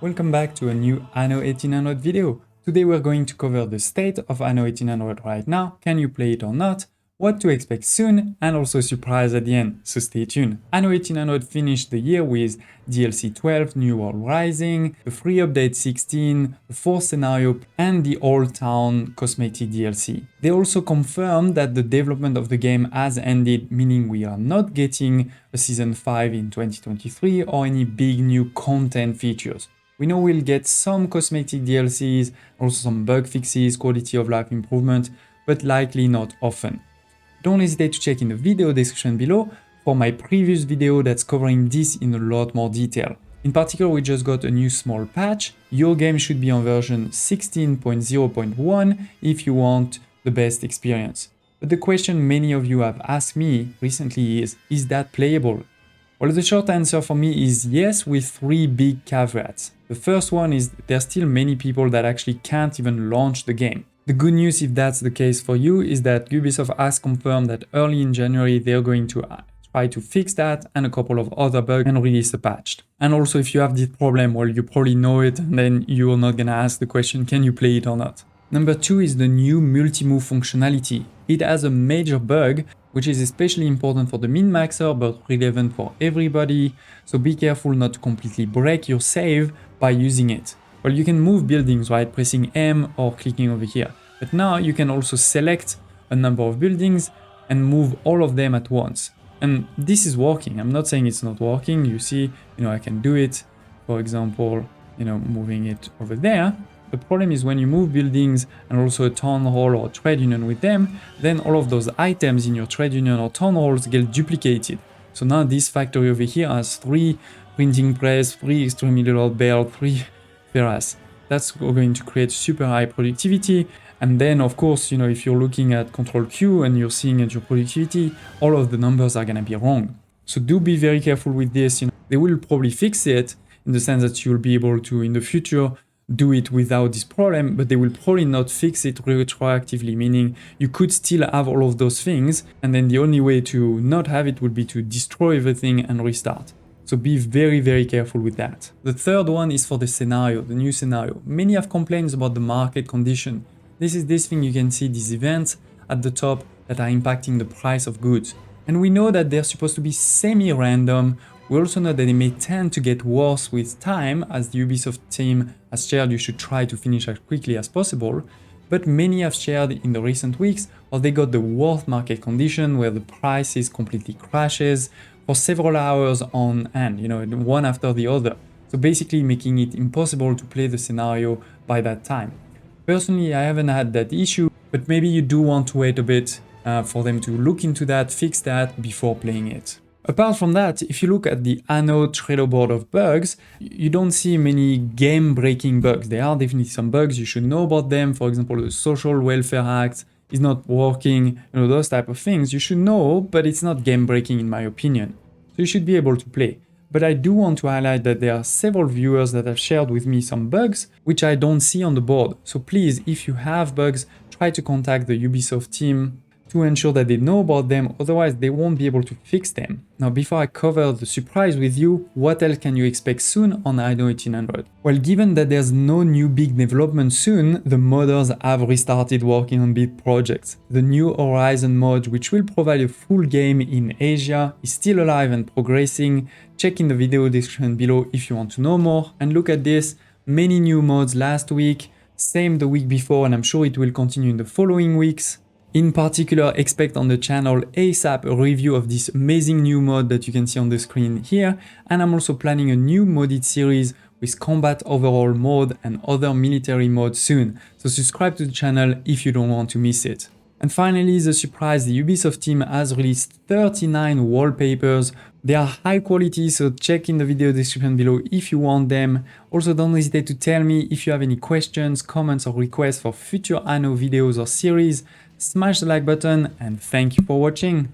Welcome back to a new Anno 1800 video. Today we're going to cover the state of Anno 1800 right now, can you play it or not, what to expect soon, and also a surprise at the end, so stay tuned. Anno 1800 finished the year with DLC 12, New World Rising, the free update 16, the 4th scenario, and the Old Town cosmetic DLC. They also confirmed that the development of the game has ended, meaning we are not getting a Season 5 in 2023 or any big new content features. We know we'll get some cosmetic DLCs, also some bug fixes, quality of life improvement, but likely not often. Don't hesitate to check in the video description below for my previous video that's covering this in a lot more detail. In particular, we just got a new small patch. Your game should be on version 16.0.1 if you want the best experience. But the question many of you have asked me recently is that playable? Well, the short answer for me is yes, with three big caveats. The first one is there's still many people that actually can't even launch the game. The good news, if that's the case for you, is that Ubisoft has confirmed that early in January they're going to try to fix that and a couple of other bugs and release a patch. And also if you have this problem, well, you probably know it and then you're not gonna ask the question, can you play it or not? Number two is the new multi-move functionality. It has a major bug, which is especially important for the min-maxer but relevant for everybody, so be careful not to completely break your save by using it. Well, you can move buildings, right, pressing M or clicking over here, but now you can also select a number of buildings and move all of them at once. And this is working. I'm not saying it's not working. You see, I can do it, for example, moving it over there. The problem is when you move buildings and also a town hall or trade union with them, then all of those items in your trade union or town halls get duplicated. So now this factory over here has 3 printing press, 3 extremely loud bell, 3 ferras. That's going to create super high productivity. And then of course, if you're looking at Control Q and you're seeing at your productivity, all of the numbers are gonna be wrong. So do be very careful with this. They will probably fix it in the sense that you'll be able to, in the future, do it without this problem, but they will probably not fix it retroactively, meaning you could still have all of those things, and then the only way to not have it would be to destroy everything and restart. So be very, very careful with that. The third one is for the scenario, the new scenario. Many have complaints about the market condition. This is this thing you can see, these events at the top that are impacting the price of goods. And we know that they're supposed to be semi-random. We also know that they may tend to get worse with time, as the Ubisoft team has shared you should try to finish as quickly as possible, but many have shared in the recent weeks how they got the worst market condition where the prices completely crashes for several hours on end, one after the other. So basically making it impossible to play the scenario by that time. Personally, I haven't had that issue, but maybe you do want to wait a bit for them to look into that, fix that before playing it. Apart from that, if you look at the Anno Trello board of bugs, you don't see many game-breaking bugs. There are definitely some bugs, you should know about them. For example, the Social Welfare Act is not working, those type of things. You should know, but it's not game-breaking in my opinion. So you should be able to play. But I do want to highlight that there are several viewers that have shared with me some bugs, which I don't see on the board. So please, if you have bugs, try to contact the Ubisoft team to ensure that they know about them, otherwise they won't be able to fix them. Now, before I cover the surprise with you, what else can you expect soon on Anno 1800? Well, given that there's no new big development soon, the modders have restarted working on big projects. The new Horizon mod, which will provide a full game in Asia, is still alive and progressing. Check in the video description below if you want to know more. And look at this, many new mods last week, same the week before, and I'm sure it will continue in the following weeks. In particular, expect on the channel ASAP a review of this amazing new mod that you can see on the screen here, and I'm also planning a new modded series with combat overhaul mode and other military mods soon, so subscribe to the channel if you don't want to miss it. And finally, the surprise, the Ubisoft team has released 39 wallpapers. They are high quality, so check in the video description below if you want them. Also, don't hesitate to tell me if you have any questions, comments or requests for future Anno videos or series. Smash the like button and thank you for watching.